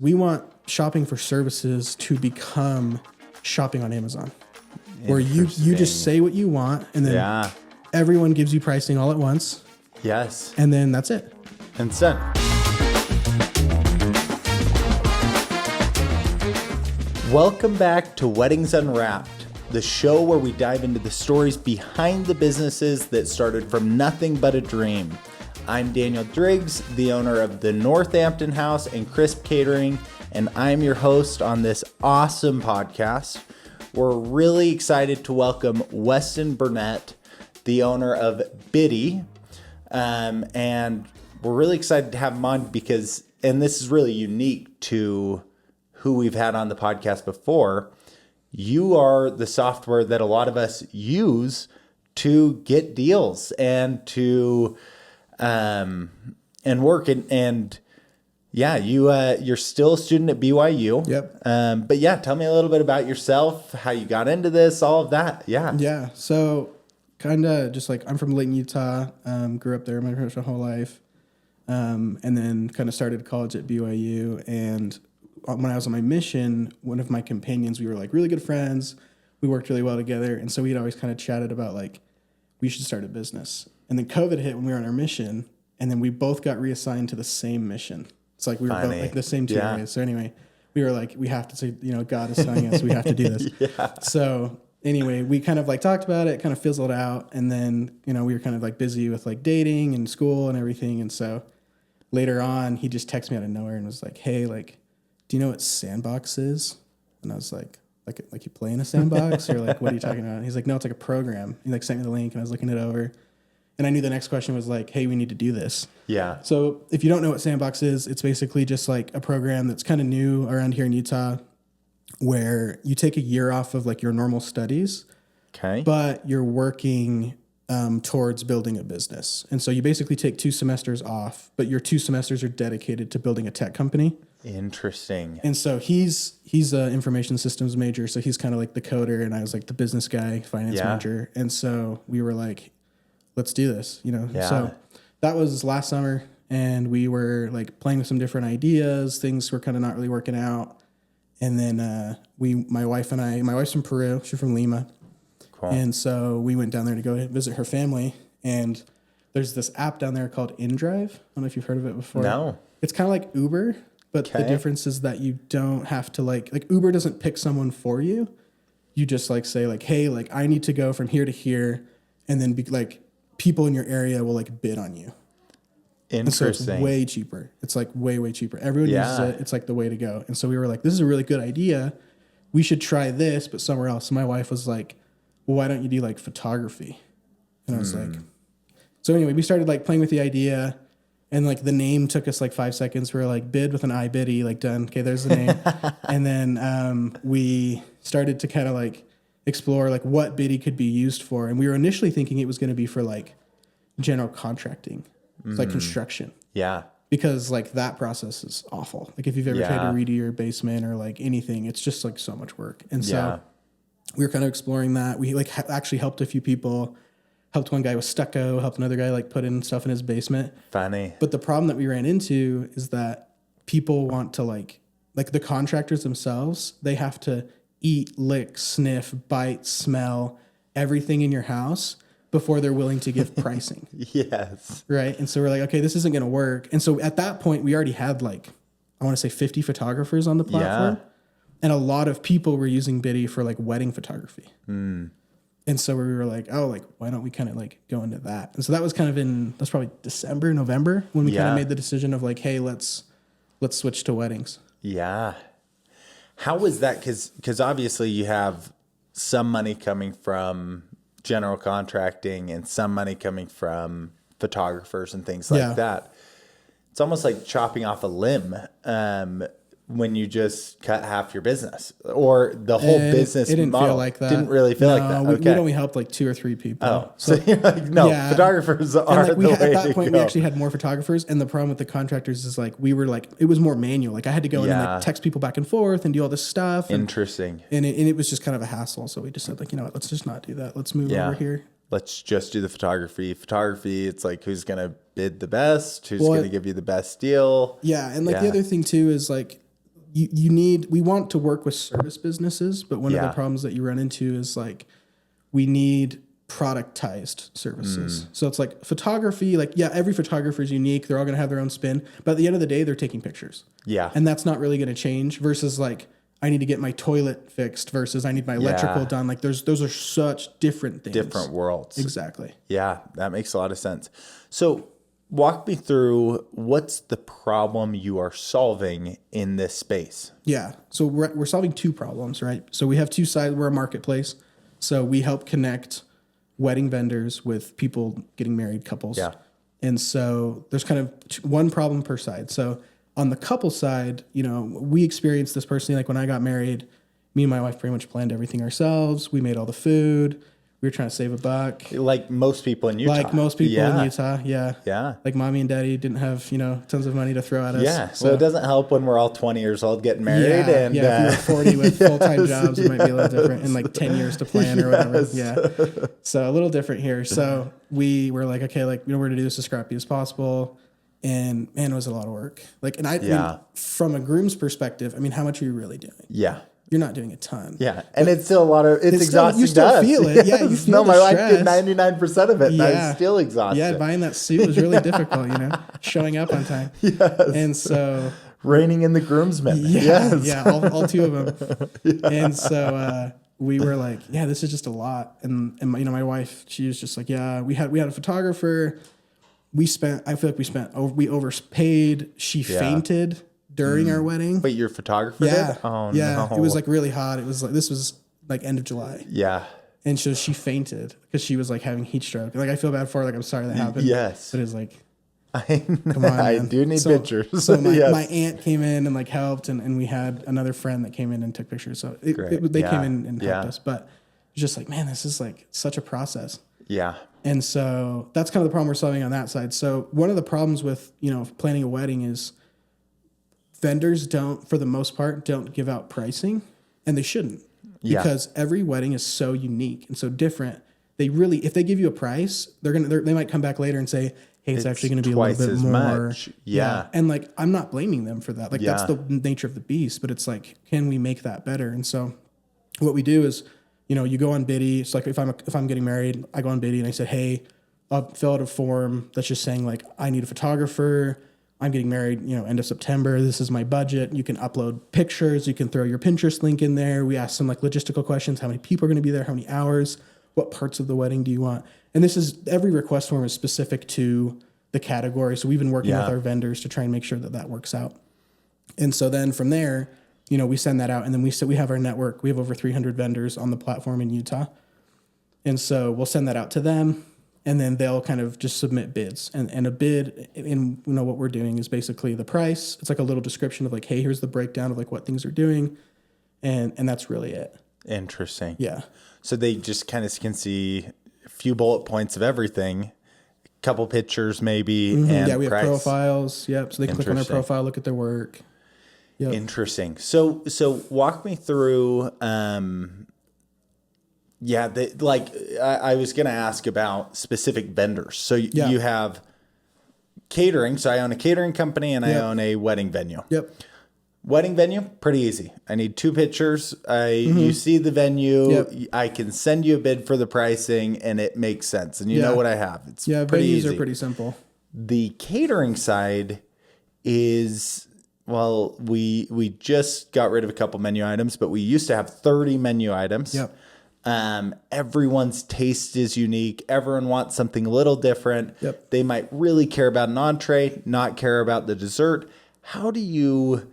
we want shopping for services to become shopping on Amazon, where you just say what you want, and then everyone gives you pricing all at once. Yes. And then that's it. And sent. Welcome back to Weddings Unwrapped, the show where we dive into the stories behind the businesses that started from nothing but a dream. I'm Daniel Driggs, the owner of the Northampton House and Crisp Catering, and I'm your host on this awesome podcast. We're really excited to welcome Weston Burnett, the owner of Biddy, and we're really excited to have him on because, and this is really unique to who we've had on the podcast before, you are the software that a lot of us use to get deals and to and work and yeah, you're still a student at BYU. Yep. But yeah, tell me a little bit about yourself, how you got into this, all of that. Yeah. Yeah. So kind of just like I'm from Layton, Utah. Grew up there my whole life, and then kind of started college at BYU. And when I was on my mission, one of my companions, we were like really good friends. We worked really well together. And so we'd always kind of chatted about like, we should start a business. And then COVID hit when we were on our mission. And then we both got reassigned to the same mission. It's like we were both like the same two areas. So anyway, we were like, we have to say, God is telling us we have to do this. So anyway, we kind of like talked about it, kind of fizzled out. And then, we were kind of like busy with like dating and school and everything. And so later on, he just texted me out of nowhere and was like, hey, like, do you know what Sandbox is? And I was like you play in a sandbox? Or like, what are you talking about? And he's like, no, it's like a program. He like sent me the link and I was looking it over. And I knew the next question was like, hey, we need to do this. Yeah. So if you don't know what Sandbox is, it's basically just like a program that's kind of new around here in Utah where you take a year off of like your normal studies. Okay. But you're working towards building a business. And so you basically take 2 semesters off, but your 2 semesters are dedicated to building a tech company. Interesting. And so he's an information systems major, so he's kind of like the coder, and I was like the business guy, finance major. And so we were like, let's do this, So that was last summer, and we were like playing with some different ideas. Things were kind of not really working out. And then my wife's from Peru, she's from Lima. Cool. And so we went down there to go visit her family, and there's this app down there called InDrive. I don't know if you've heard of it before. No. It's kind of like Uber. But the difference is that you don't have to like Uber doesn't pick someone for you. You just like say like, hey, like I need to go from here to here. And then people in your area will like bid on you. Interesting. And so it's way cheaper. It's like way cheaper. Everyone uses it. It's like the way to go. And so we were like, this is a really good idea. We should try this, but somewhere else. So my wife was like, well, why don't you do like photography? And I was like, so anyway, we started like playing with the idea. And like the name took us like 5 seconds. We were like bid with an I, Biddy, like done. Okay, there's the name. And then we started to kind of like explore like what Biddy could be used for. And we were initially thinking it was going to be for like general contracting, like construction. Yeah. Because like that process is awful. Like if you've ever tried to redo your basement or like anything, it's just like so much work. And so we were kind of exploring that. We like actually helped a few people. Helped one guy with stucco, helped another guy like put in stuff in his basement. Funny. But the problem that we ran into is that people want to like the contractors themselves, they have to eat, lick, sniff, bite, smell everything in your house before they're willing to give pricing. Yes. Right. And so we're like, okay, this isn't going to work. And so at that point, we already had like, I want to say 50 photographers on the platform. Yeah. And a lot of people were using Biddy for like wedding photography. And so we were like, oh, like, why don't we kind of like go into that? And so that was kind of that's probably December, November when we kind of made the decision of like, hey, let's switch to weddings. Yeah. How was that? Because obviously you have some money coming from general contracting and some money coming from photographers and things like that. It's almost like chopping off a limb when you just cut half your business or the whole business. It didn't feel like that. Didn't really feel like that. Okay. We'd only helped like 2 or 3 people. Oh, so you're like, no, photographers are like the way at that point, we actually had more photographers. And the problem with the contractors is like, we were like, it was more manual. Like I had to go in and like text people back and forth and do all this stuff. Interesting. And it was just kind of a hassle. So we just said like, you know what, let's just not do that. Let's move over here. Let's just do the photography. Photography, it's like who's going to bid the best, who's going to give you the best deal. Yeah. And like the other thing too is like we want to work with service businesses, but one of the problems that you run into is like, we need productized services. So it's like photography, like, every photographer is unique. They're all going to have their own spin, but at the end of the day, they're taking pictures. Yeah. And that's not really going to change versus like, I need to get my toilet fixed versus I need my electrical done. Like those are such different things. Different worlds. Exactly. Yeah, that makes a lot of sense. So walk me through, what's the problem you are solving in this space? Yeah. So we're solving two problems, right? So we have two sides. We're a marketplace. So we help connect wedding vendors with people getting married, couples. Yeah. And so there's kind of one problem per side. So on the couple side, we experienced this personally. Like when I got married, me and my wife pretty much planned everything ourselves. We made all the food. We were trying to save a buck. Like most people in Utah. Like most people in Utah, yeah. Yeah. Like mommy and daddy didn't have, tons of money to throw at us. Yeah, so it doesn't help when we're all 20 years old getting married. If you're 40 with full-time jobs, it might be a little different, and like 10 years to plan or whatever. Yeah. So a little different here. So we were like, okay, like, we're going to do this as scrappy as possible. And man, it was a lot of work. Like, and I mean, from a groom's perspective, I mean, how much are you really doing? Yeah. You're not doing a ton. Yeah. And it's still a lot of, it's exhausting. You still feel it. Yeah. You feel my wife did 99% of it. And I'm still exhausted. Yeah. Buying that suit was really difficult, showing up on time. Yes. And so. Reining in the groomsmen. Yes. Yeah. All two of them. And so, we were like, this is just a lot. And my wife, she was just like, we had a photographer. I feel like we overpaid. She fainted during our wedding. Wait, your photographer did? Oh, no. It was like really hot. It was like, this was like end of July. Yeah. And so she fainted because she was like having heat stroke. Like, I feel bad for her. Like, I'm sorry that happened. Yes. But it's like, come on, I do need pictures. So my aunt came in and like helped, and we had another friend that came in and took pictures. So they came in and helped us. But it's just like, man, this is like such a process. Yeah. And so that's kind of the problem we're solving on that side. So one of the problems with, planning a wedding is vendors for the most part, don't give out pricing, and they shouldn't, because every wedding is so unique and so different. If they give you a price, they might come back later and say, hey, it's actually going to be a little bit more. Much. Yeah. And like, I'm not blaming them for that. Like that's the nature of the beast, but it's like, can we make that better? And so what we do is, you go on Biddy. It's like if I'm getting married, I go on Biddy and I said, hey, I'll fill out a form that's just saying like, I need a photographer. I'm getting married, end of September. This is my budget. You can upload pictures. You can throw your Pinterest link in there. We ask some like logistical questions. How many people are going to be there? How many hours? What parts of the wedding do you want? And every request form is specific to the category. So we've been working with our vendors to try and make sure that works out. And so then from there, we send that out, and then we have our network. We have over 300 vendors on the platform in Utah. And so we'll send that out to them, and then they'll kind of just submit bids. And a bid, and what we're doing is basically the price. It's like a little description of like, hey, here's the breakdown of like what things are doing. And that's really it. Interesting. Yeah. So they just kind of can see a few bullet points of everything, a couple pictures maybe, and we price. have profiles. Yep. So they click on their profile, look at their work. Yep. Interesting. So walk me through. I was going to ask about specific vendors. So you have catering. So I own a catering company and I own a wedding venue. Yep. Wedding venue, pretty easy. I need 2 pictures. You see the venue. Yep. I can send you a bid for the pricing, and it makes sense. And you know what I have. It's pretty easy. Venues are pretty simple. The catering side is, well, we just got rid of a couple menu items, but we used to have 30 menu items. Yep. Everyone's taste is unique. Everyone wants something a little different. Yep. They might really care about an entree, not care about the dessert. How do you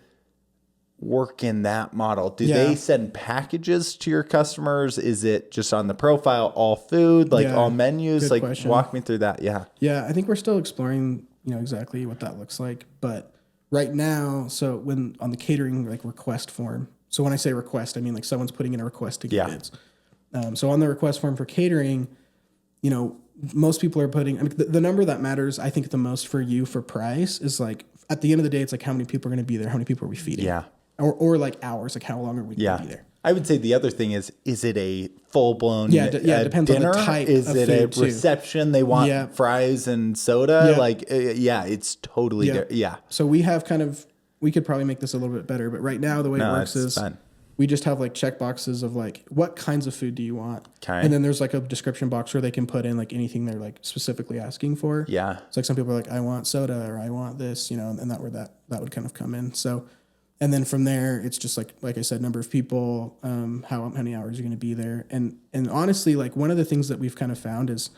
work in that model? Do they send packages to your customers? Is it just on the profile, all food, all menus? Good question. Walk me through that. Yeah. Yeah. I think we're still exploring, exactly what that looks like. But right now, so when on the catering, request form, so when I say request, I mean someone's putting in a request to get bids. So on the request form for catering, most people are putting, the number that matters, I think the most for you for price is at the end of the day, it's how many people are going to be there? How many people are we feeding? Yeah. Or hours, how long are we going to be there? I would say the other thing is it a full-blown it depends dinner? On the type is of it food a reception? They want fries and soda? Yeah. It's totally different. Yeah. So we have kind of we could probably make this a little bit better, but right now the way it works is fun. We just have like check boxes of like, what kinds of food do you want? Okay. And then there's like a description box where they can put in like anything they're like specifically asking for. Yeah. It's like some people are like, I want soda or I want this, you know, and that where that would kind of come in. So, and then from there, it's just like I said, number of people, how many hours you're going to be there. And honestly, like one of the things that we've kind of found is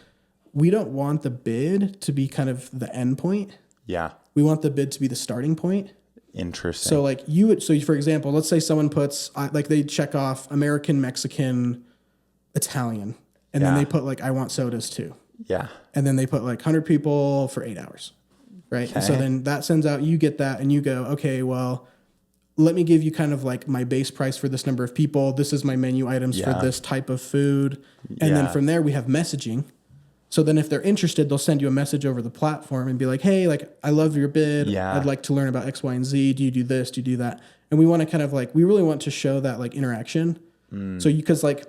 we don't want the bid to be kind of the end point. Yeah. We want the bid to be the starting point. Interesting. So like for example, let's say someone puts like they check off American, Mexican, Italian, and then they put like, I want sodas too. Yeah. And then they put like 100 people for 8 hours. Right. Okay. And so then that sends out, you get that and you go, okay, well, let me give you kind of like my base price for this number of people. This is my menu items for this type of food. And then from there we have messaging. So then if they're interested, they'll send you a message over the platform and be like, hey, like, I love your bid. Yeah. I'd like to learn about X, Y, and Z. Do you do this? Do you do that? And we want to kind of like, we really want to show that like interaction. So because like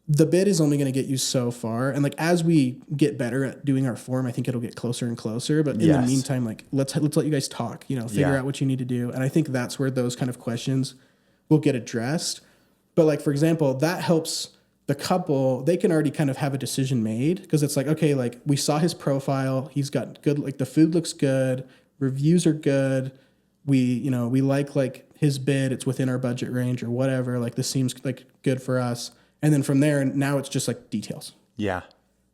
the bid is only going to get you so far. And like, as we get better at doing our form, I think it'll get closer and closer. But in the meantime, like, let's let you guys talk, you know, figure out what you need to do. And I think that's where those kind of questions will get addressed. But like, for example, that helps the couple, they can already kind of have a decision made because it's like, okay, like we saw his profile. He's got good, like the food looks good. Reviews are good. We like his bid. It's within our budget range or whatever. Like this seems like good for us. And then from there, now it's just like details. Yeah.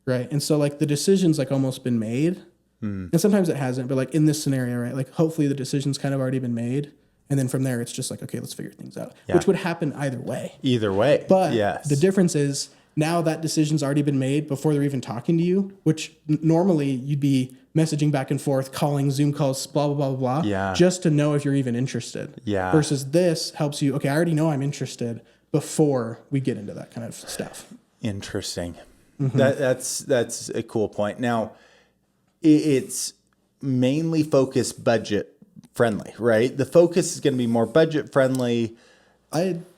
Right. And so like the decision's like almost been made. And sometimes it hasn't, but like in this scenario, right? Like hopefully the decision's kind of already been made. And then from there, it's just like, okay, let's figure things out, which would happen either way. Either way. But the difference is now that decision's already been made before they're even talking to you, which normally you'd be messaging back and forth, calling Zoom calls, blah, blah, blah, blah, blah, just to know if you're even interested. Yeah. Versus this helps you, okay, I already know I'm interested before we get into that kind of stuff. Interesting. Mm-hmm. That's a cool point. Now, it's mainly focused budget friendly, right? The focus is going to be more budget friendly,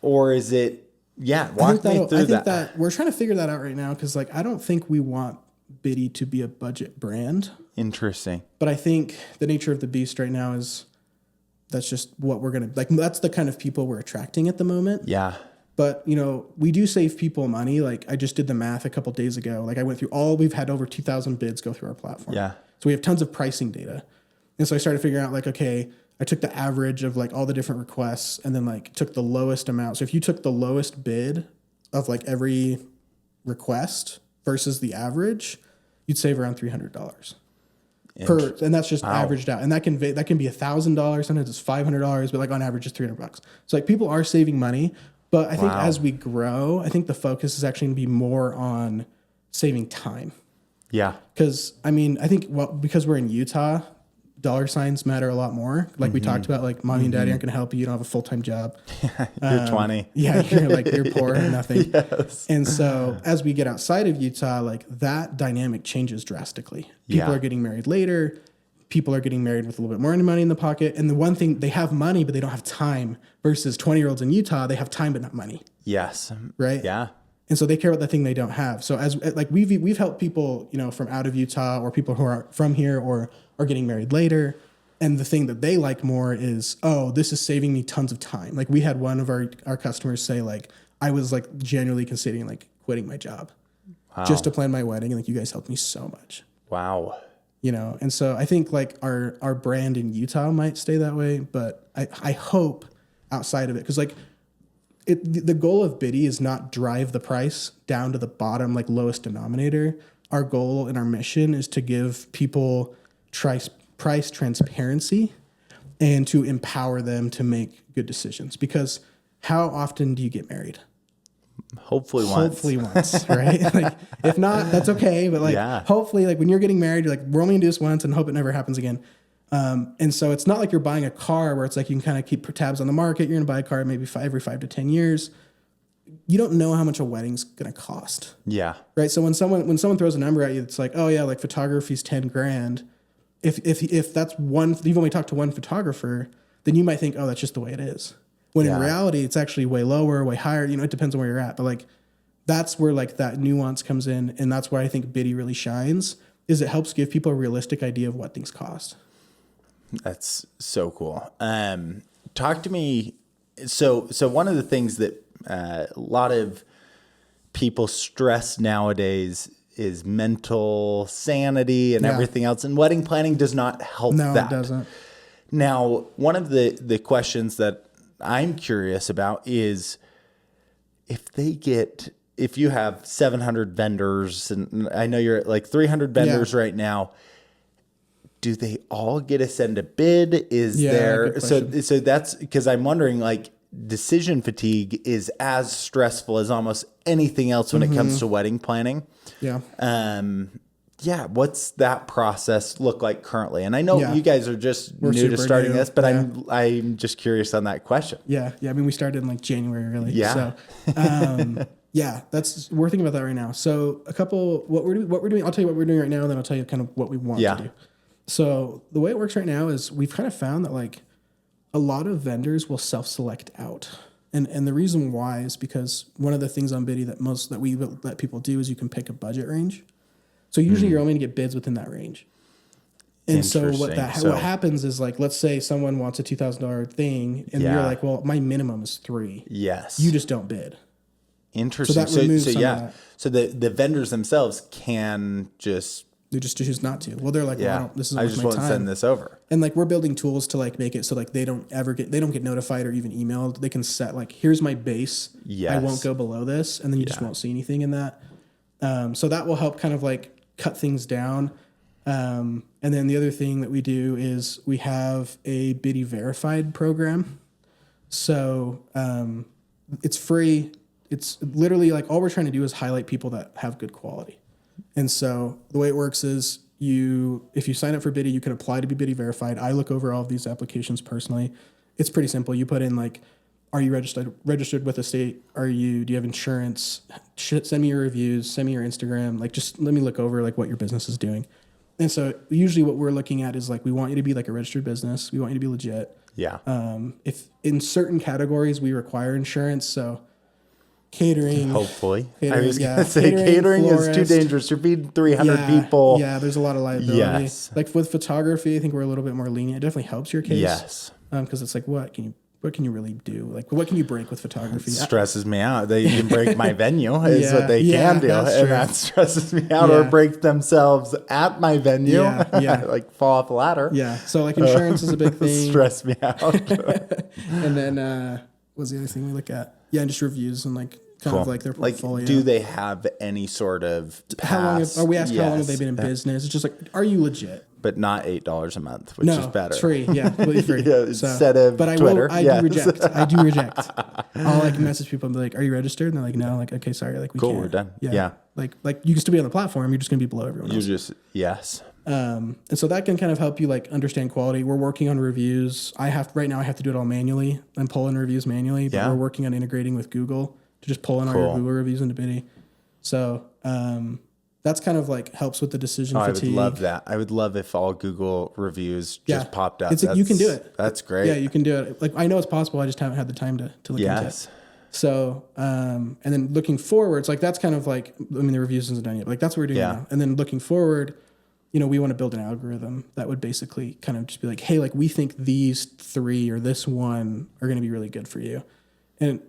or is it? Yeah, walk me through that. That we're trying to figure that out right now because, like, I don't think we want Biddy to be a budget brand. Interesting. But I think the nature of the beast right now is that's just what we're gonna like. That's the kind of people we're attracting at the moment. Yeah. But you know, we do save people money. Like I just did the math a couple of days ago. Like I went through we've had over 2,000 bids go through our platform. Yeah. So we have tons of pricing data. And so I started figuring out like, okay, I took the average of like all the different requests and then like took the lowest amount. So if you took the lowest bid of like every request versus the average, you'd save around $300 per, and that's just averaged out. And that can be $1,000. Sometimes it's $500, but like on average it's $300. So like people are saving money, but I think as we grow, I think the focus is actually going to be more on saving time. Yeah. Because I mean, I think because we're in Utah, dollar signs matter a lot more. Like we talked about, like mommy and daddy aren't going to help you. You don't have a full-time job. You're 20. Yeah. You're poor and nothing. Yes. And so as we get outside of Utah, like that dynamic changes drastically. People are getting married later. People are getting married with a little bit more money in the pocket. And the one thing, they have money, but they don't have time versus 20-year-olds in Utah, they have time, but not money. Yes. Right. Yeah. And so they care about the thing they don't have. So as like we've helped people, you know, from out of Utah or people who are from here or are getting married later. And the thing that they like more is, oh, this is saving me tons of time. Like we had one of our customers say like, I was like genuinely considering like quitting my job just to plan my wedding. And like, you guys helped me so much. Wow. You know? And so I think like our brand in Utah might stay that way, but I hope outside of it. Cause like the goal of Biddy is not drive the price down to the bottom, like lowest denominator. Our goal and our mission is to give people price transparency and to empower them to make good decisions. Because how often do you get married? Hopefully once, right? Like if not, that's okay. But like hopefully like when you're getting married, you're like, we're only gonna do this once and hope it never happens again. And so it's not like you're buying a car where it's like you can kind of keep tabs on the market. You're gonna buy a car maybe every 5 to 10 years. You don't know how much a wedding's gonna cost. Yeah. Right. So when someone throws a number at you, it's like, oh yeah, like photography's $10,000. If that's one, you've only talked to one photographer, then you might think, oh, that's just the way it is. When in reality, it's actually way lower, way higher. You know, it depends on where you're at. But like, that's where like that nuance comes in, and that's why I think Biddy really shines. Is it helps give people a realistic idea of what things cost. That's so cool. Talk to me. So one of the things that a lot of people stress nowadays is mental sanity and everything else. And wedding planning does not help that. No, it doesn't. Now, one of the questions that I'm curious about is if you have 700 vendors, and I know you're at like 300 vendors right now, do they all get to send a bid? Is there, so that's because I'm wondering, like, decision fatigue is as stressful as almost anything else when it comes to wedding planning. Yeah. What's that process look like currently? And I know you guys are just new to starting this, but I'm just curious on that question. Yeah. I mean, we started in like January, really. Yeah. So, we're thinking about that right now. So what we're doing, I'll tell you what we're doing right now, and then I'll tell you kind of what we want to do. So the way it works right now is we've kind of found that like a lot of vendors will self-select out. And the reason why is because one of the things on Biddy that we let people do is you can pick a budget range. So usually you're only going to get bids within that range. And so what happens is, like, let's say someone wants a $2,000 thing and you're like, well, my minimum is $3,000. Yes. You just don't bid. Interesting. So the vendors themselves can just... They just choose not to. Well, they're like, well, this is I just won't send this over. And like, we're building tools to like make it so like they don't get notified or even emailed. They can set like, here's my base. Yes. I won't go below this. And then you just won't see anything in that. So that will help kind of like cut things down. And then the other thing that we do is we have a Biddy verified program. So it's free. It's literally like all we're trying to do is highlight people that have good quality. And so the way it works is if you sign up for Biddy, you can apply to be Biddy verified. I look over all of these applications personally. It's pretty simple. You put in like, are you registered with the state? Do you have insurance? Send me your reviews, send me your Instagram. Like, just let me look over like what your business is doing. And so usually what we're looking at is like, we want you to be like a registered business. We want you to be legit. Yeah. If in certain categories we require insurance, so catering. Hopefully. I was going to say catering is too dangerous. You're feeding 300 people. Yeah, there's a lot of liability. Yes. Like with photography, I think we're a little bit more lenient. It definitely helps your case. Yes. Because it's like, what can you really do? Like, what can you break with photography? It stresses me out. They can break my venue is what they can do. And that stresses me out, or break themselves at my venue. Like fall off the ladder. Yeah. So like insurance is a big thing. Stress me out. And then what's the other thing we look at? Yeah, and just reviews and like kind of like their portfolio. Like, do they have any sort of pass? We ask how long have they been in business? It's just like, are you legit? But not $8 a month, which is better. It's free. Yeah, completely free. Instead of Twitter. I do reject. I'll like message people and be like, are you registered? And they're like, no. I'm like, okay, sorry. Like, we can't. We're done. Yeah. Like you can still be on the platform. You're just going to be below everyone else. And so that can kind of help you like understand quality. We're working on reviews. Right now I have to do it all manually. I'm pulling reviews manually, but we're working on integrating with Google to just pull in all your Google reviews into Biddy. So, that's kind of like helps with the decision fatigue. I would love that. I would love if all Google reviews just popped up. You can do it. That's great. Yeah, you can do it. Like, I know it's possible. I just haven't had the time to look into it. So, and then looking forward, it's like, that's kind of like, I mean, the reviews isn't done yet, but like that's what we're doing now. And then looking forward, we want to build an algorithm that would basically kind of just be like, hey, like we think these 3 or this one are going to be really good for you. And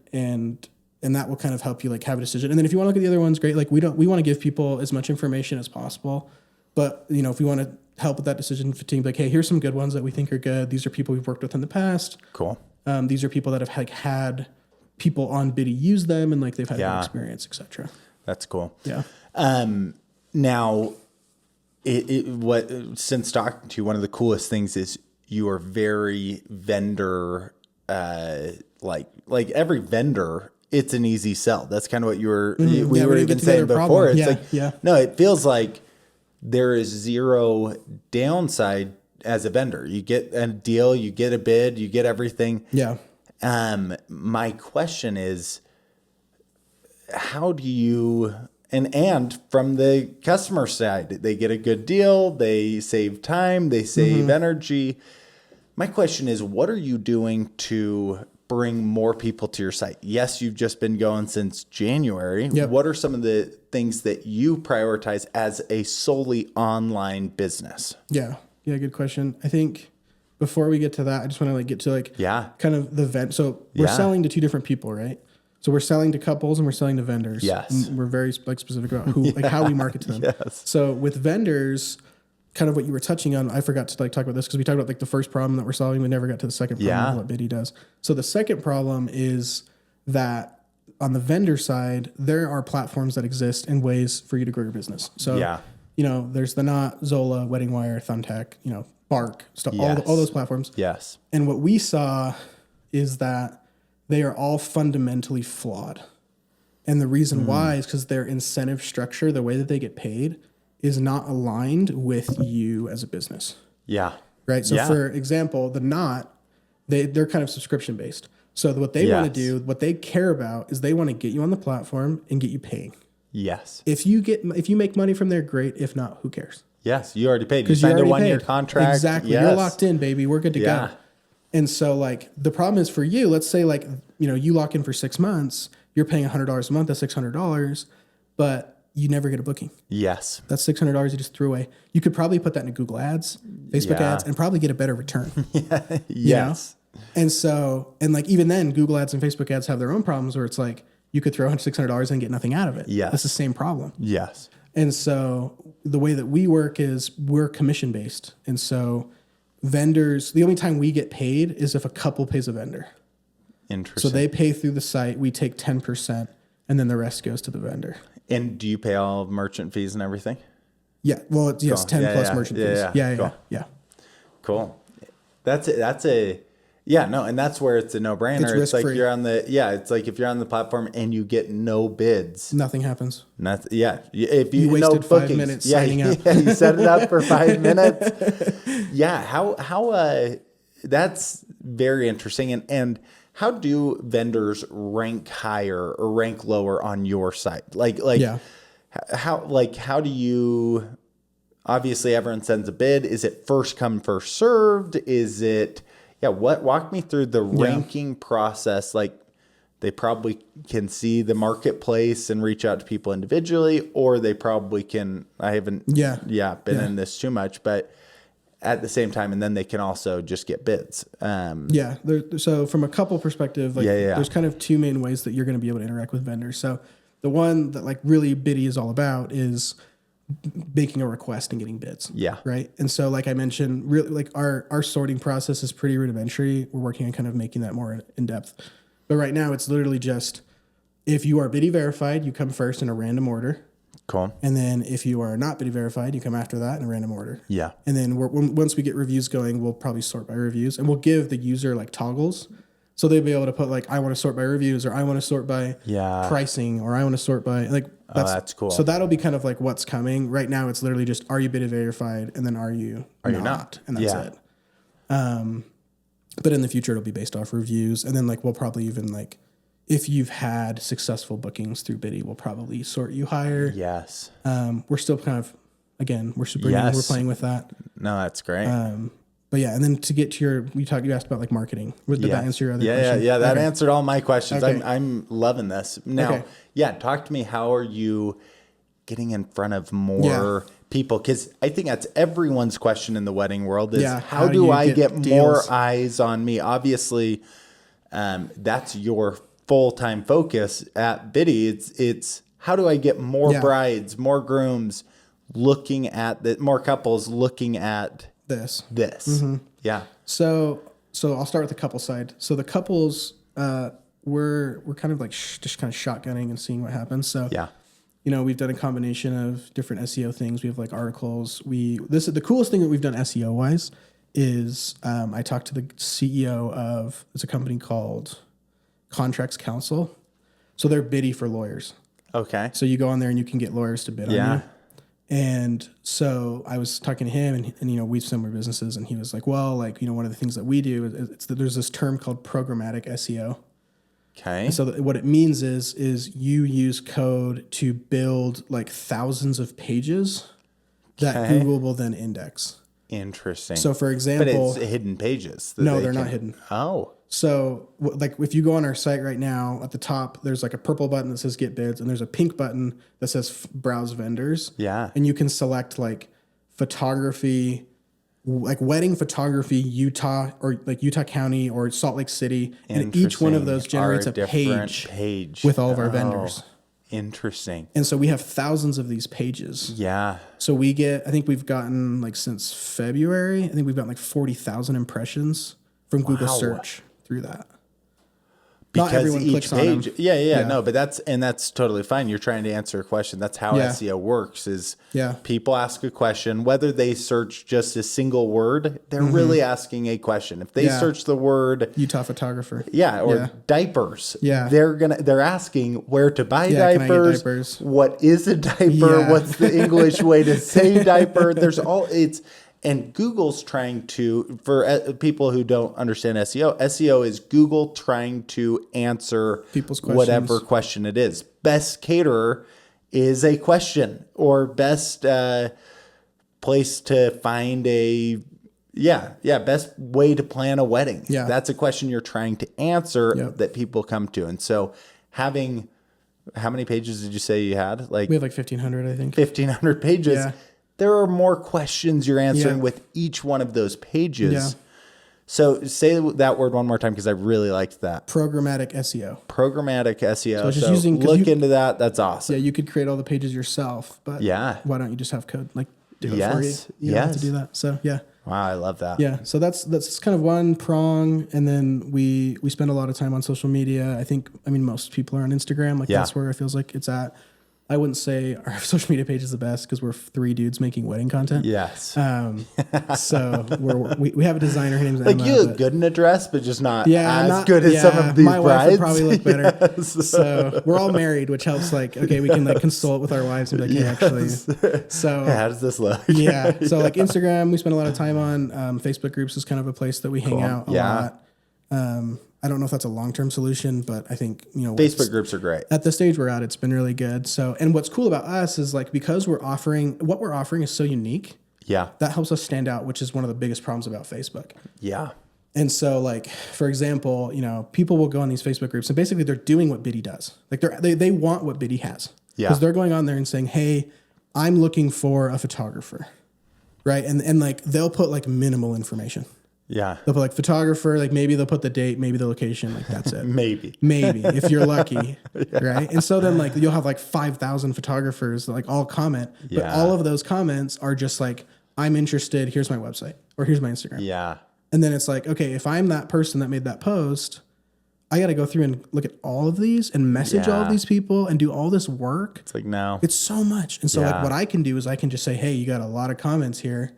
that will kind of help you like have a decision. And then if you want to look at the other ones, great. Like we want to give people as much information as possible, but if we want to help with that decision fatigue, like, hey, here's some good ones that we think are good. These are people we've worked with in the past. Cool. These are people that have like had people on Biddy use them and like they've had good experience, etc. That's cool. Yeah. Now since talking to you, one of the coolest things is you are very vendor, like every vendor, it's an easy sell. That's kind of what we were even saying before. It's no, it feels like there is zero downside as a vendor. You get a deal, you get a bid, you get everything. Yeah. My question is, how do you, and from the customer side, they get a good deal, they save time, they save energy. My question is, what are you doing to bring more people to your site? Yes, you've just been going since January. Yep. What are some of the things that you prioritize as a solely online business? Yeah, good question. I think before we get to that, I just want to like get to like kind of the vent. So we're selling to two different people, right? So we're selling to couples and we're selling to vendors. Yes. And we're very like specific about who, like how we market to them. Yes. So with vendors, kind of what you were touching on, I forgot to like talk about this because we talked about like the first problem that we're solving. We never got to the second problem of what Biddy does. So the second problem is that on the vendor side, there are platforms that exist and ways for you to grow your business. So, you know, there's the Knot, Zola, Wedding Wire, Thumbtack, you know, Bark, stuff, all those platforms. Yes. And what we saw is that they are all fundamentally flawed. And the reason why is because their incentive structure, the way that they get paid, is not aligned with you as a business. Yeah. Right. So for example, the Knot, they're kind of subscription based. So what they want to do, what they care about is they want to get you on the platform and get you paying. Yes. If you make money from there, great. If not, who cares? Yes. You already paid. You signed a 1-year contract. Exactly. Yes. You're locked in, baby. We're good to go. And so like the problem is for you, let's say like, you know, you lock in for 6 months, you're paying $100 a month, that's $600, but you never get a booking. Yes. That's $600 you just threw away. You could probably put that into Google ads, Facebook ads, and probably get a better return. Yes. You know? And so, and like even then Google ads and Facebook ads have their own problems where it's like, you could throw $600 and get nothing out of it. Yes. It's the same problem. Yes. And so the way that we work is we're commission based. And so vendors, the only time we get paid is if a couple pays a vendor. Interesting. So they pay through the site, we take 10%, and then the rest goes to the vendor. And do you pay all of merchant fees and everything? Yeah. Well, it's, yes, 10 plus merchant fees. Yeah. Cool. That's and that's where it's a no-brainer. It's like you're on it's like if you're on the platform and you get no bids. Nothing happens. Nothing. Yeah. If you wasted 5 minutes signing up. You set it up for 5 minutes. How that's very interesting. And how do vendors rank higher or rank lower on your site? How do you, obviously everyone sends a bid. Is it first come, first served? Is it, walk me through the ranking process. Like they probably can see the marketplace and reach out to people individually, or they probably can, I haven't been in this too much, but at the same time, and then they can also just get bids. So from a couple perspective, there's kind of two main ways that you're going to be able to interact with vendors. So the one that like really Biddy is all about is making a request and getting bids. Yeah. Right. And so like I mentioned, really like our sorting process is pretty rudimentary. We're working on kind of making that more in depth. But right now it's literally just, if you are Biddy verified, you come first in a random order. Cool. And then if you are not Biddy verified, you come after that in a random order. Yeah. And then once we get reviews going, we'll probably sort by reviews, and we'll give the user like toggles. So they'll be able to put like, I want to sort by reviews, or I want to sort by pricing, or I want to sort by like, that's cool. So that'll be kind of like what's coming. Right now it's literally just, are you Biddy verified? And then are you not? And that's it. But in the future it'll be based off reviews. And then like, we'll probably even like, if you've had successful bookings through Biddy, we'll probably sort you higher. Yes. We're still kind of, again, we're super new. We're playing with that. No, that's great. But yeah, and then to get to you asked about like marketing. Did that answer your other question? Yeah. That answered all my questions. Okay. I'm loving this. Now, talk to me. How are you getting in front of more people? Because I think that's everyone's question in the wedding world is how do I get more eyes on me? Obviously, that's your full-time focus at Biddy. It's how do I get more brides, more grooms looking at more couples looking at this. Mm-hmm. Yeah. So I'll start with the couple side. So the couples, we're kind of like just kind of shotgunning and seeing what happens. So we've done a combination of different SEO things. We have like articles. This is the coolest thing that we've done SEO wise is I talked to the CEO of it's a company called Contracts Council. So they're Biddy for lawyers. Okay. So you go on there and you can get lawyers to bid on you. And so I was talking to him and we have similar businesses, and he was like, well, like, one of the things that we do is that there's this term called programmatic SEO. Okay. And so what it means is you use code to build like thousands of pages that Google will then index. Interesting. So for example, but it's hidden pages. No, they're not hidden. Oh. So like if you go on our site right now, at the top, there's like a purple button that says get bids, and there's a pink button that says browse vendors. Yeah. And you can select like photography, like wedding photography, Utah, or like Utah County or Salt Lake City. And each one of those generates a page with all of our vendors. Interesting. And so we have thousands of these pages. Yeah. So I think we've gotten like since February, I think we've gotten like 40,000 impressions from Google search through that. Because not everyone each clicks page, on them. Yeah, no, but that's totally fine. You're trying to answer a question. That's how SEO works. Is people ask a question, whether they search just a single word, they're really asking a question. If they search the word Utah photographer, or diapers, they're asking where to buy can I get diapers. diapers? What is a diaper? What's the English way to say diaper? And Google's trying to, for people who don't understand SEO is Google trying to answer people's questions. Whatever question it is. Best caterer is a question, or best place to find best way to plan a wedding. Yeah. That's a question you're trying to answer that people come to. And so having, how many pages did you say you had? We have like 1,500, I think. 1,500 pages. Yeah. There are more questions you're answering with each one of those pages. Yeah. So say that word one more time, because I really liked that. Programmatic SEO. Programmatic SEO. So just look into that. That's awesome. Yeah, you could create all the pages yourself, but why don't you just have code like do it for you? You don't have to do that. So yeah. Wow, I love that. Yeah, so that's kind of one prong, and then we spend a lot of time on social media. I mean most people are on Instagram. Like that's where it feels like it's at. I wouldn't say our social media page is the best because we're 3 dudes making wedding content. Yes. So we have a designer. Her name's like Emma, you look good in a dress, but just not as good as some of these my brides. My wife would probably look better. Yes. So we're all married, which helps. Like, okay, we can like consult with our wives and be like, hey, actually. So how does this look? So like Instagram, we spend a lot of time on. Facebook groups is kind of a place that we hang out a lot. I don't know if that's a long-term solution, but I think, Facebook groups are great. At the stage we're at, it's been really good. So, and what's cool about us is like, because what we're offering is so unique. Yeah. That helps us stand out, which is one of the biggest problems about Facebook. Yeah. And so like, for example, people will go on these Facebook groups and basically they're doing what Biddy does. Like they want what Biddy has. Yeah. Because they're going on there and saying, hey, I'm looking for a photographer. Right. And like, they'll put like minimal information. Yeah. They'll put like photographer, like maybe they'll put the date, maybe the location, like that's it. Maybe if you're lucky. Right. And so then like you'll have like 5,000 photographers that like all comment, but all of those comments are just like, I'm interested. Here's my website or here's my Instagram. Yeah. And then it's like, okay, if I'm that person that made that post, I got to go through and look at all of these and message all of these people and do all this work. It's like, no, it's so much. And so like what I can do is I can just say, hey, you got a lot of comments here.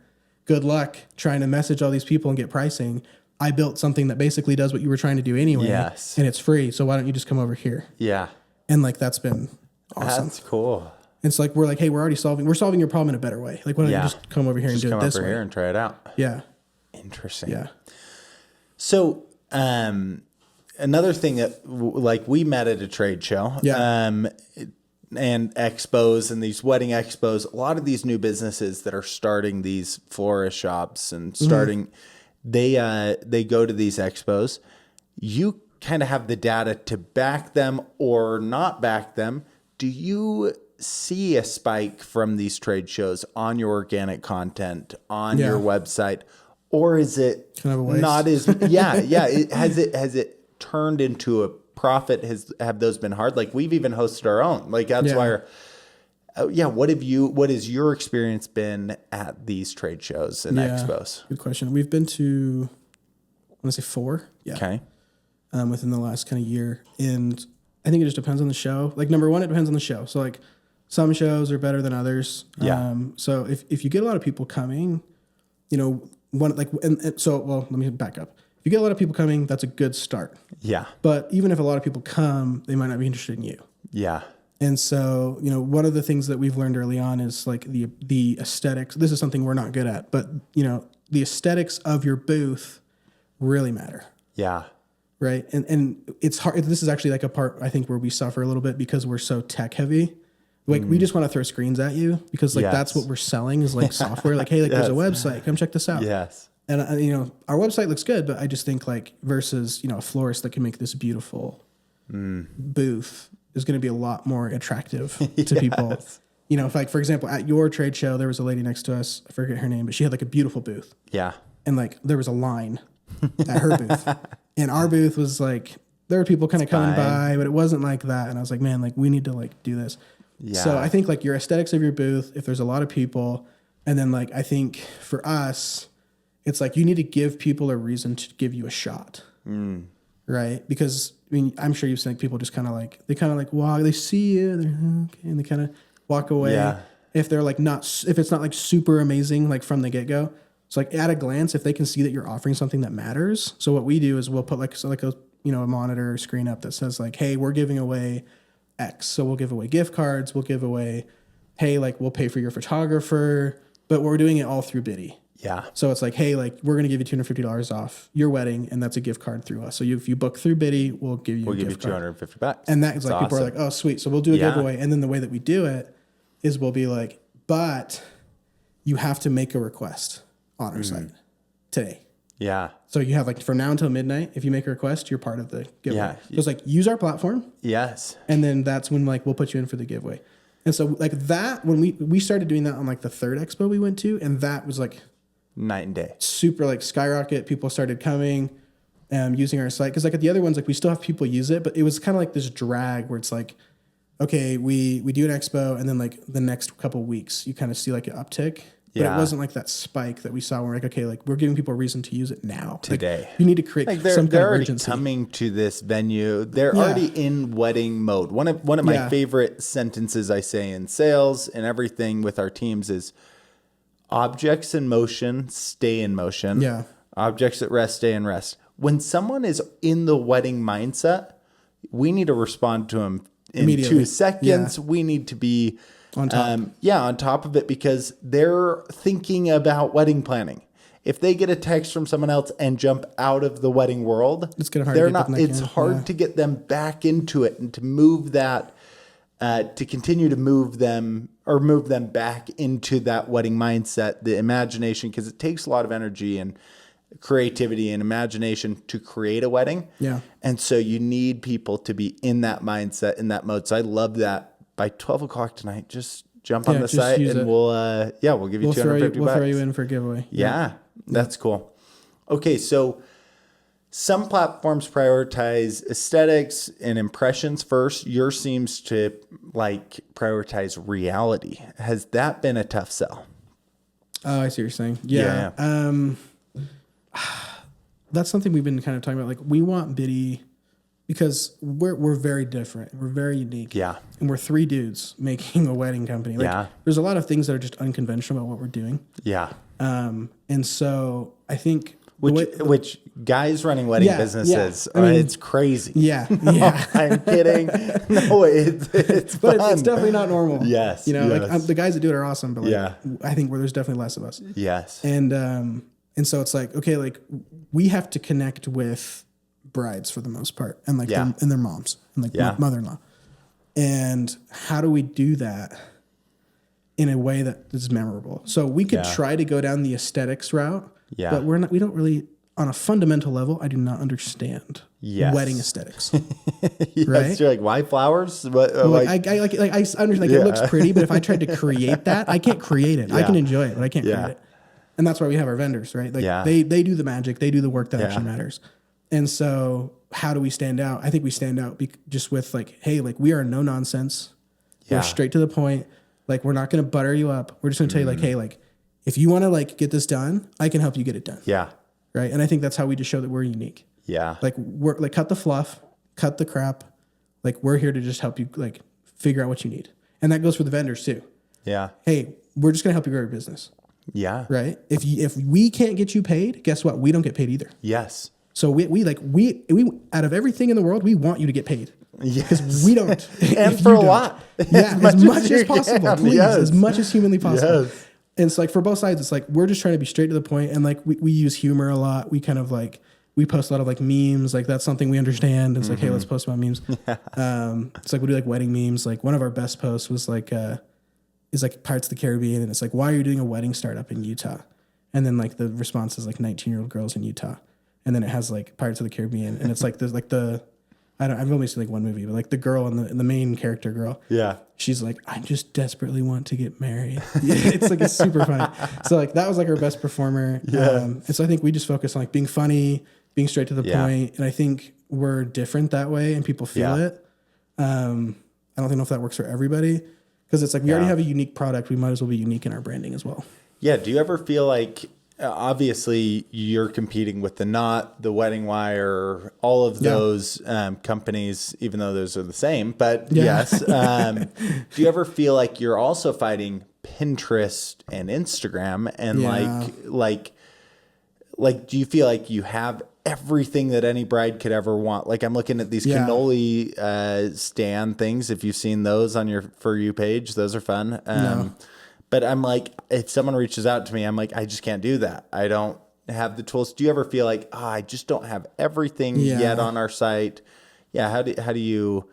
Good luck trying to message all these people and get pricing. I built something that basically does what you were trying to do anyway. Yes. And it's free. So why don't you just come over here? Yeah. And like, that's been awesome. That's cool. And it's like, we're like, hey, we're solving your problem in a better way. Like, why don't you just come over here and do it this way? Come over here and try it out. Yeah. Interesting. Yeah. So, another thing that like we met at a trade show. Yeah. And expos and these wedding expos, a lot of these new businesses that are starting these florist shops and starting, they go to these expos. You kind of have the data to back them or not back them. Do you see a spike from these trade shows on your organic content, on your website, or is it kind of a waste? Not as, has it turned into a profit? Have those been hard? Like we've even hosted our own. Like that's why. What has your experience been at these trade shows and expos? Good question. We've been to, I want to say 4. Yeah. Okay. Within the last kind of year, and I think it just depends on the show. Like number one, it depends on the show. So like some shows are better than others. Yeah. So if you get a lot of people coming, let me back up. If you get a lot of people coming, that's a good start. Yeah. But even if a lot of people come, they might not be interested in you. Yeah. And so, one of the things that we've learned early on is like the aesthetics. This is something we're not good at, but the aesthetics of your booth really matter. Yeah. Right. And it's hard. This is actually like a part I think where we suffer a little bit because we're so tech heavy. Like we just want to throw screens at you because like that's what we're selling is like software. Like, hey, like there's a website. Come check this out. Yes. And, our website looks good, but I just think like versus, a florist that can make this beautiful booth is going to be a lot more attractive to people. You know, if like, for example, at your trade show, there was a lady next to us, I forget her name, but she had like a beautiful booth. Yeah. And like, there was a line at her booth. And our booth was like, there were people kind of coming by, but it wasn't like that. And I was like, man, like we need to like do this. Yeah. So I think like your aesthetics of your booth, if there's a lot of people, and then like, I think for us, it's like, you need to give people a reason to give you a shot. Right. Because I mean, I'm sure you've seen like, people just kind of like, they kind of like walk, they see you, they're okay, and they kind of walk away. Yeah. If they're like if it's not like super amazing, like from the get go. So like at a glance, if they can see that you're offering something that matters. So what we do is we'll put like a, you know, a monitor or screen up that says like, hey, we're giving away X. So we'll give away gift cards. We'll give away, hey, like we'll pay for your photographer, but we're doing it all through Biddy. Yeah. So it's like, hey, like we're going to give you $250 off your wedding, and that's a gift card through us. So if you book through Biddy, we'll give you a gift card. $250. And that is like, people are like, oh, sweet. So we'll do a giveaway. And then the way that we do it is we'll be like, but you have to make a request on our site today. Yeah. So you have like from now until midnight, if you make a request, you're part of the giveaway. Yeah. So it's like, use our platform. Yes. And then that's when like we'll put you in for the giveaway. And so like that, when we started doing that on like the third expo we went to, and that was like night and day. Super like skyrocket. People started coming, using our site. Cause like at the other ones, like we still have people use it, but it was kind of like this drag where it's like, okay, we do an expo, and then like the next couple of weeks, you kind of see like an uptick. But it wasn't like that spike that we saw where we're like, okay, like we're giving people a reason to use it now. Today. Like, you need to create like some kind of urgency. They're already coming to this venue. They're already in wedding mode. One of my favorite sentences I say in sales and everything with our teams is, objects in motion stay in motion. Yeah. Objects at rest stay in rest. When someone is in the wedding mindset, we need to respond to them in 2 seconds. Yeah. We need to be on top. On top of it, because they're thinking about wedding planning. If they get a text from someone else and jump out of the wedding world, it's hard to get them back into it and to move that, to continue to move them back into that wedding mindset, the imagination, because it takes a lot of energy and creativity and imagination to create a wedding. Yeah. And so you need people to be in that mindset, in that mode. So I love that. By 12 o'clock tonight, just jump on the site and we'll give you $250. We'll throw you in for a giveaway. Yeah, that's cool. Okay, so some platforms prioritize aesthetics and impressions first. Yours seems to like prioritize reality. Has that been a tough sell? Oh, I see what you're saying. Yeah. That's something we've been kind of talking about. Like, we want Biddy because we're very different. We're very unique. Yeah. And we're 3 dudes making a wedding company. Like, there's a lot of things that are just unconventional about what we're doing. Yeah. And so I think which guys running wedding businesses, I mean, it's crazy. Yeah. Yeah. I'm kidding. No, it's fun. But it's definitely not normal. Yes. You know, like the guys that do it are awesome, but like, I think there's definitely less of us. Yes. And so it's like, okay, like we have to connect with brides for the most part, and like and their moms and like mother-in-law. And how do we do that in a way that is memorable? So we could try to go down the aesthetics route, but we don't really, on a fundamental level, I do not understand wedding aesthetics. Right? You're like, why flowers? But, I understand, like, it looks pretty, but if I tried to create that, I can't create it. I can enjoy it, but I can't create it. And that's why we have our vendors, right? Like they do the magic, they do the work that actually matters. And so how do we stand out? I think we stand out just with like, hey, like we are no nonsense. We're straight to the point. Like, we're not going to butter you up. We're just going to tell you like, hey, like if you want to like get this done, I can help you get it done. Yeah. Right. And I think that's how we just show that we're unique. Yeah. Like, we're like, cut the fluff, cut the crap. Like, we're here to just help you like figure out what you need. And that goes for the vendors too. Yeah. Hey, we're just going to help you grow your business. Yeah. Right. If we can't get you paid, guess what? We don't get paid either. Yes. So we out of everything in the world, we want you to get paid. Yes. Because we don't. And for a lot. Yeah. as much as possible. Please. As much as humanly possible. Yes. And it's like, for both sides, it's like, we're just trying to be straight to the point. And like, we use humor a lot. We kind of like, we post a lot of like memes. Like, that's something we understand. It's like, hey, let's post about memes. It's like, we do like wedding memes. Like, one of our best posts was like, is like Pirates of the Caribbean. And it's like, why are you doing a wedding startup in Utah? And then like the response is like 19-year-old girls in Utah. And then it has like Pirates of the Caribbean. And it's like, there's like the I've only seen like one movie, but like the girl and the main character girl. Yeah. She's like, I just desperately want to get married. It's like, it's super funny. So like, that was like our best performer. Yeah. And so I think we just focus on like being funny, being straight to the point. And I think we're different that way and people feel it. I don't know if that works for everybody because it's like, we already have a unique product. We might as well be unique in our branding as well. Yeah. Do you ever feel like, obviously you're competing with the Knot, the Wedding Wire, all of those companies, even though those are the same, but yes. Do you ever feel like you're also fighting Pinterest and Instagram and like, do you feel like you have everything that any bride could ever want? Like I'm looking at these cannoli stand things. If you've seen those on your For You page, those are fun. No. But I'm like, if someone reaches out to me, I'm like, I just can't do that. I don't have the tools. Do you ever feel like, I just don't have everything yet on our site? Yeah. How do you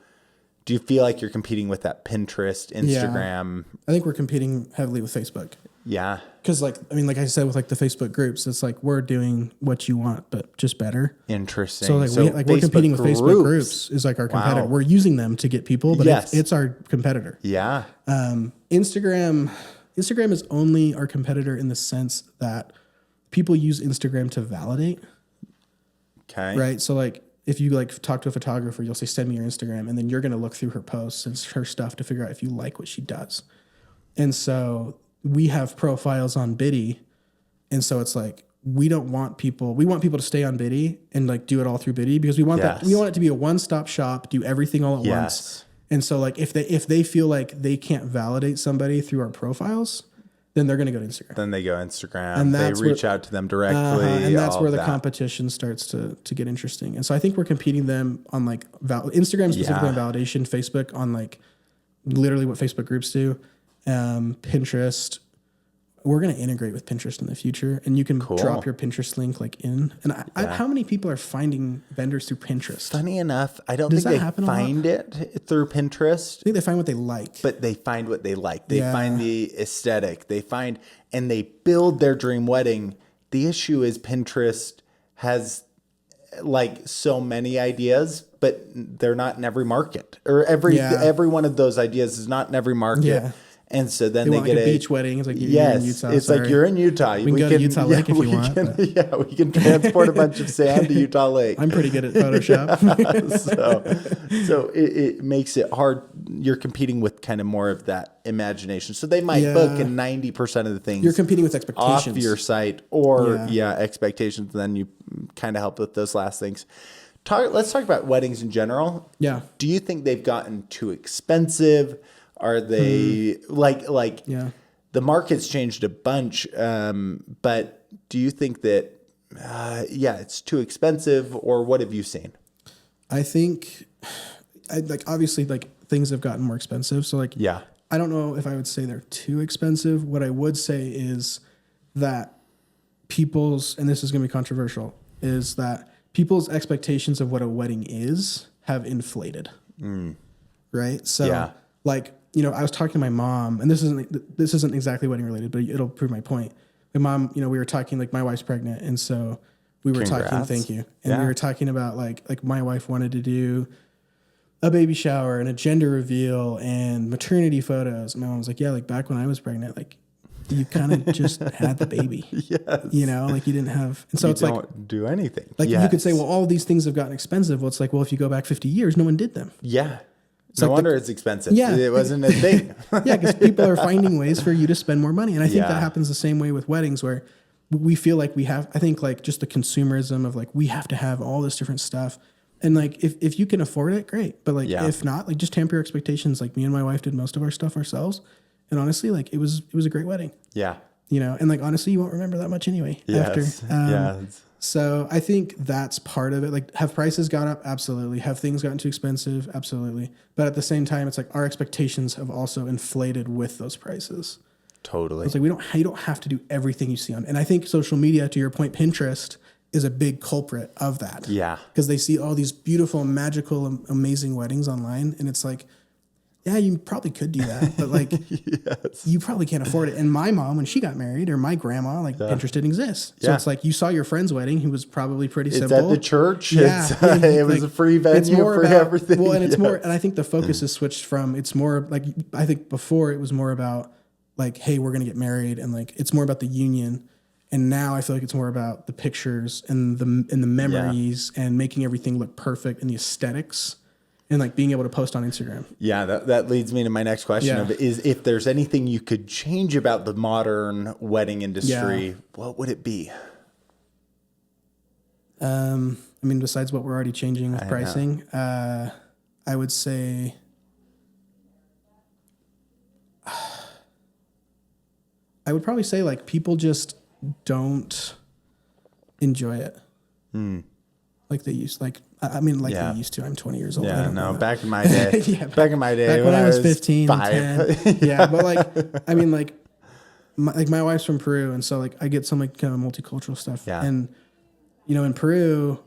feel like you're competing with that Pinterest, Instagram? Yeah. I think we're competing heavily with Facebook. Yeah. Cause like, I mean, like I said, with like the Facebook groups, it's like, we're doing what you want, but just better. Interesting. So like, we're competing with Facebook groups is like our competitor. Wow. We're using them to get people, but it's our competitor. Yeah. Instagram is only our competitor in the sense that people use Instagram to validate. Okay. Right. So like if you like talk to a photographer, you'll say, send me your Instagram. And then you're going to look through her posts and her stuff to figure out if you like what she does. And so we have profiles on Biddy. And so it's like, we want people to stay on Biddy and like do it all through Biddy because we want we want it to be a one-stop shop, do everything all at once. And so like if they feel like they can't validate somebody through our profiles, then they're going to go to Instagram. Then they go Instagram. And they reach out to them directly. And that's where the competition starts to get interesting. And so I think we're competing them on like Instagram specifically on validation, Facebook on like literally what Facebook groups do, Pinterest. We're going to integrate with Pinterest in the future, and you can drop your Pinterest link like in. And how many people are finding vendors through Pinterest? Funny enough, I don't think they find it through Pinterest. I think they find what they like. But they find what they like. They find the aesthetic. And they build their dream wedding. The issue is Pinterest has like so many ideas, but they're not in every market. Or every one of those ideas is not in every market. Yeah. And so then they get a beach wedding. It's like you're in Utah. It's like you're in Utah. We can go to Utah Lake if you want. We can transport a bunch of sand to Utah Lake. I'm pretty good at Photoshop. so it makes it hard. You're competing with kind of more of that imagination. So they might book and 90% of the things. You're competing with expectations off your site or expectations. And then you kind of help with those last things. Let's talk about weddings in general. Yeah. Do you think they've gotten too expensive? Are they the market's changed a bunch, but do you think that, it's too expensive, or what have you seen? I think obviously things have gotten more expensive. So I don't know if I would say they're too expensive. What I would say is that and this is going to be controversial, is that people's expectations of what a wedding is have inflated. Right. So I was talking to my mom, and this isn't exactly wedding related, but it'll prove my point. My mom, we were talking, like my wife's pregnant. And so we were talking, thank you. And we were talking about like my wife wanted to do a baby shower and a gender reveal and maternity photos. And my mom was like, yeah, like back when I was pregnant, like you kind of just had the baby, like you didn't have, and so it's like, do anything. Like you could say, well, all these things have gotten expensive. Well, it's like, well, if you go back 50 years, no one did them. Yeah. No wonder it's expensive. Yeah. It wasn't a thing. Because people are finding ways for you to spend more money. And I think that happens the same way with weddings, where we feel like I think like just the consumerism of like, we have to have all this different stuff. And like, if you can afford it, great. But like, if not, like just temper your expectations. Like me and my wife did most of our stuff ourselves. And honestly, like it was a great wedding. Yeah. And like, honestly, you won't remember that much anyway after. So I think that's part of it. Like, have prices gone up? Absolutely. Have things gotten too expensive? Absolutely. But at the same time, it's like our expectations have also inflated with those prices. Totally. It's like you don't have to do everything you see on. And I think social media, to your point, Pinterest is a big culprit of that. Yeah. Because they see all these beautiful, magical, amazing weddings online, and it's like yeah, you probably could do that, but like, Yes. you probably can't afford it. And my mom, when she got married, or my grandma, like Pinterest didn't exist. So it's like you saw your friend's wedding, who was probably pretty simple. It's at the church. Yeah, It was a free venue for everything. Well, and it's more, and I think the focus has switched from, it's more like, I think before it was more about like, hey, we're going to get married. And like, it's more about the union. And now I feel like it's more about the pictures and the memories and making everything look perfect and the aesthetics. And like being able to post on Instagram. Yeah, that leads me to my next question of is if there's anything you could change about the modern wedding industry, what would it be? I mean, besides what we're already changing with pricing, I would say I would probably say like people just don't enjoy it. Like they used, like, I mean, like they used to. I'm 20 years old. Yeah, no, back in my day. Back in my day. Back when I was 15, 10. Yeah, but like, I mean, like my wife's from Peru, and so like I get some like kind of multicultural stuff. Yeah. And, you know, in Peru,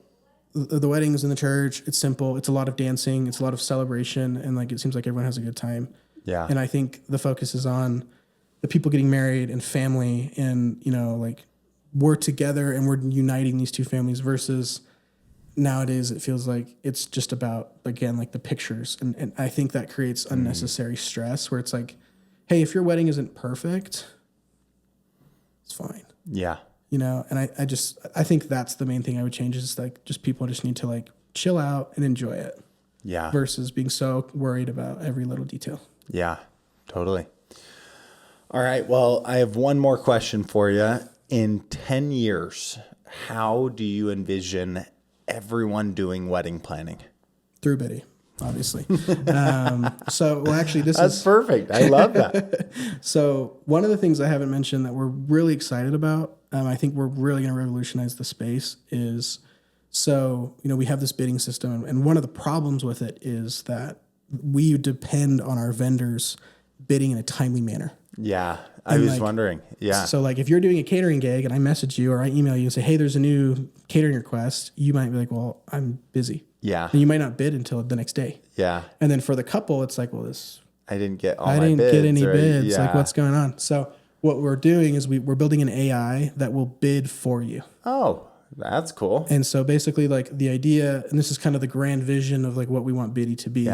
the weddings in the church, it's simple. It's a lot of dancing. It's a lot of celebration. And like, it seems like everyone has a good time. Yeah. And I think the focus is on the people getting married and family and, you know, like we're together and we're uniting these two families versus nowadays it feels like it's just about, again, like the pictures. And I think that creates unnecessary stress where it's like, hey, if your wedding isn't perfect, it's fine. Yeah. You know, and I think that's the main thing I would change is like just people just need to like chill out and enjoy it. Yeah. Versus being so worried about every little detail. Yeah, totally. All right. Well, I have one more question for you. In 10 years, how do you envision everyone doing wedding planning? Through Biddy, obviously. So, well, actually, That's perfect. I love that. So one of the things I haven't mentioned that we're really excited about, I think we're really going to revolutionize the space is, so, you know, we have this bidding system, and one of the problems with it is that we depend on our vendors bidding in a timely manner. Yeah, I was wondering. Yeah. So like if you're doing a catering gig and I message you or I email you and say, hey, there's a new catering request, you might be like, well, I'm busy. Yeah. And you might not bid until the next day. Yeah. And then for the couple, it's like, well, I didn't get any bids. Yeah. Like what's going on? So what we're doing is we're building an AI that will bid for you. Oh, that's cool. And so basically like the idea, and this is kind of the grand vision of like what we want Biddy to be,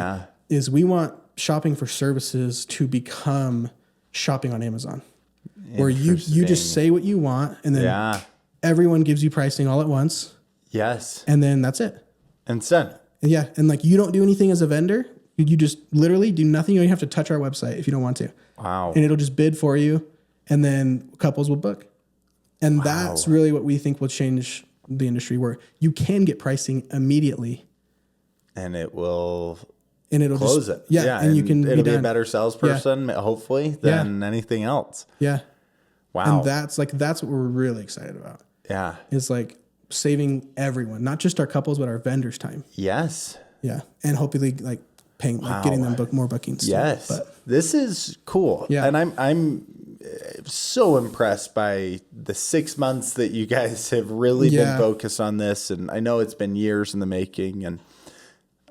is we want shopping for services to become shopping on Amazon, where you just say what you want and then everyone gives you pricing all at once. Yes. And then that's it. And send. Yeah. And like you don't do anything as a vendor. You just literally do nothing. You don't even have to touch our website if you don't want to. Wow. And it'll just bid for you. And then couples will book. And that's really what we think will change the industry, where you can get pricing immediately. And it'll close it. Yeah. And you can it'll be a better salesperson, hopefully, than anything else. Yeah. Wow. And that's what we're really excited about. Yeah. Is like saving everyone, not just our couples, but our vendors' time. Yes. Yeah. And hopefully like paying, like getting them more bookings. Yes. But this is cool. Yeah. And I'm so impressed by the 6 months that you guys have really been focused on this. And I know it's been years in the making, and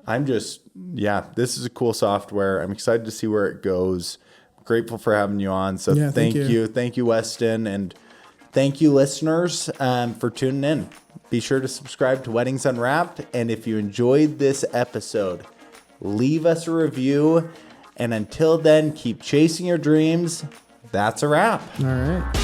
I'm just, this is a cool software. I'm excited to see where it goes. Grateful for having you on. So thank you. Thank you, Weston. And thank you, listeners, for tuning in. Be sure to subscribe to Weddings Unwrapped. And if you enjoyed this episode, leave us a review. And until then, keep chasing your dreams. That's a wrap. All right.